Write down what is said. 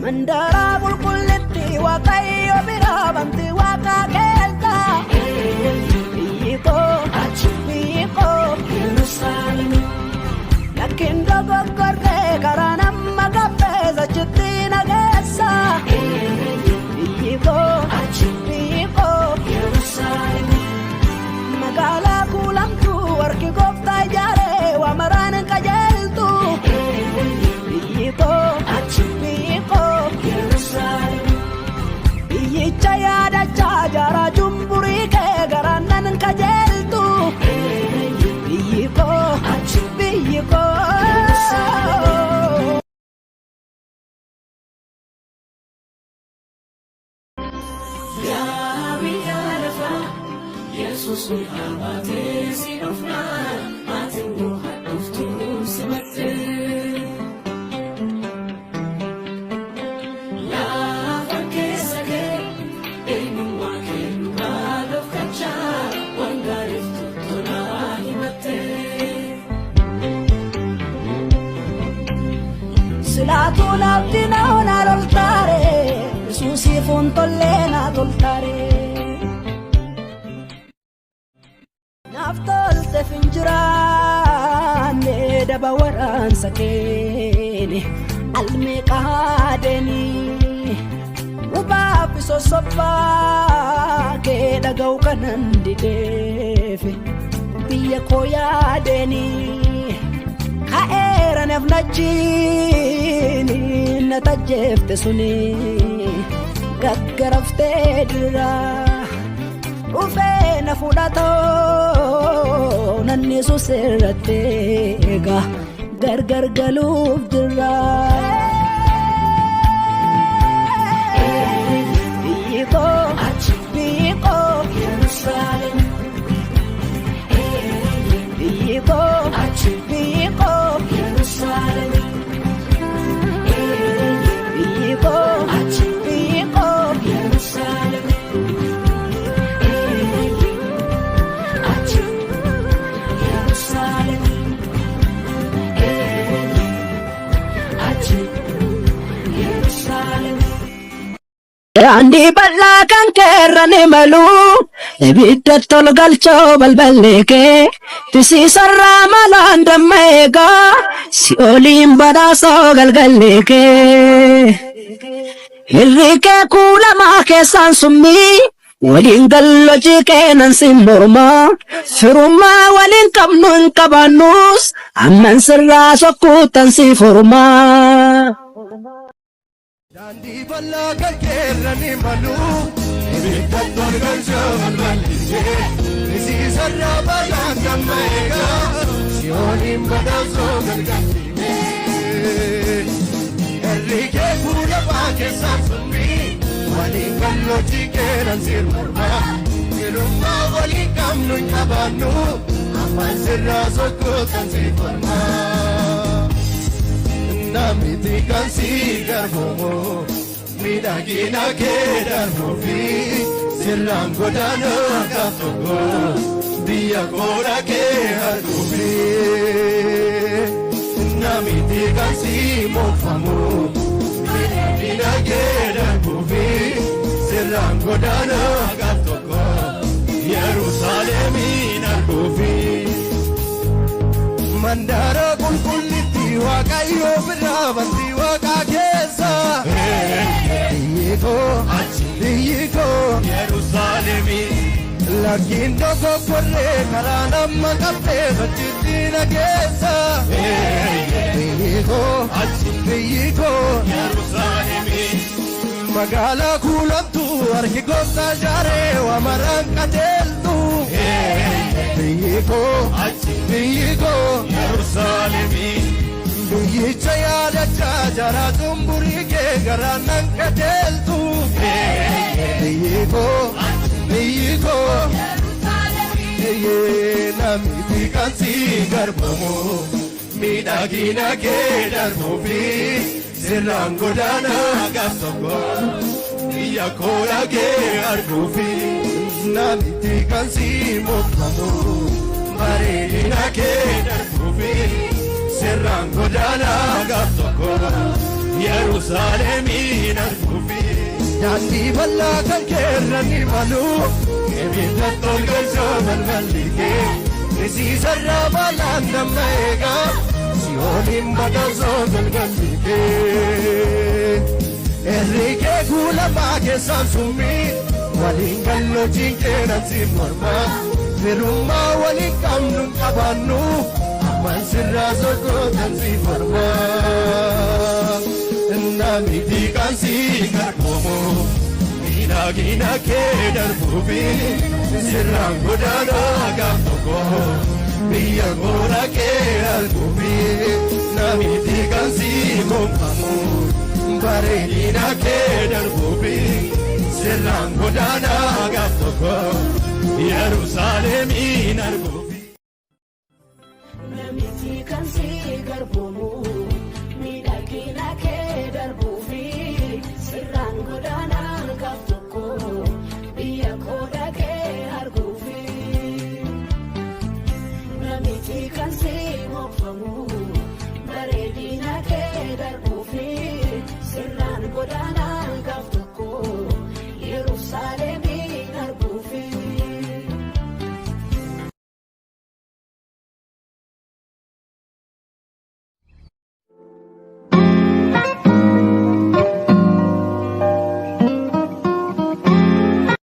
Mandara bulbulletti waaqayyo bira banti waaqa keelta biyyiko Yerusaalem lakin dogoggorre karaa nama gabbeessa chitti nageessa biyyiko Yerusaalem magaalaa kuulamtu warki gooftaa ijaare waamaraan qajeeltu biyyiko Chayada chajara jumburi ke garanan kajeltu biyiko Ya biyarafa Yesus amate sinofna atindu haduftu simate Silatu labdina ona roltare Susi fontolena toltare Naftolte finjirane dabawaran sakene Alme qadeni Ubabi sosoba ke dagaw kanan didefe Biya koya deni Kaera nefnachini natajefte suni gaggarafte dira ufe na fudato nanni suserratega gargar galuf dira biyiko Yerusaalem biyiko Yerusaalem biyiko Yerusaalem Yerusaalem Yerusaalem Andi balla kan kerrane malu Ebidda tol galcho balbaleke Tisi sarra malanda mega Si olim badaso galgaleke Hirrike kula make sansumi Walin gallo jike nan simborma Firuma walin kamnun kabanus Amman sirra sokutan si forma Dandi balla kalkerrani malu Ibidda tol galcho balbaleke Tisi sarra malanda mega Si olim badaso galgaleke Hirrike kula make sansumi Walin gallo jike nan simborma Firuma walin kamnun kabanus Amman sirra sokutan si forma Namiti kan si garbomo Midagina ke darbofi Sirram godano kafogo Diya koda ke hargufi Namiti kan si mofamo Midagina ke darbofi Sirram godano kafogo Yerusalemin hargufi Mandara kulkuliti waaqayyo bira banti waaqa keessa biyyiko Yerusaalemi lakin dogoggorre karaa nama qabdee sochitti nageessa biyyiko koo biyyi koo Yerusaalemi magaalaa kuulamtuu harki gooftaa jaaree waa maraan qajeeltu biyyi koo Yerusaalemi biyyicha yaadachaa jaraa xumburii kee garaan nan qajeeltu biyyi koo namni kansi garbamu miidhagina kee darbuufi sirraan godaana gaaf tokko biyya koo dhagee arguufi namni kansi mokfamu bareedina kee darbuufi sirraan godaana gaaf tokko Yerusaalemiin arguufi daandii bal'aa kan keerra ni malu Ebita tolgalcha balbalike Nisisarraa balaan damma eegaa Siyooniin badansoo galgalike Errikee kuulamaa keessaan summii waliin gallojiin keenan siin mormaa firummaa waliin qabnu qabaannu amman sirraa sokkootan siin mormaa namni kan siin gargoomu miidhagina kee darbuufi sirraan godaana gaaf tokko biyya koo dhagee arguufi namni kan siin gonfamu bareedina kee darbuufi sirraan godaana gaaf tokko Yerusaalemiin arguufi namni kan siin gargoomu miidhagina kee darbuufi sirraan godaana gaaf tokko biyya koo dhagee arguufi namni kan siin mokfamu bareedina kee darbuufi sirraan godaana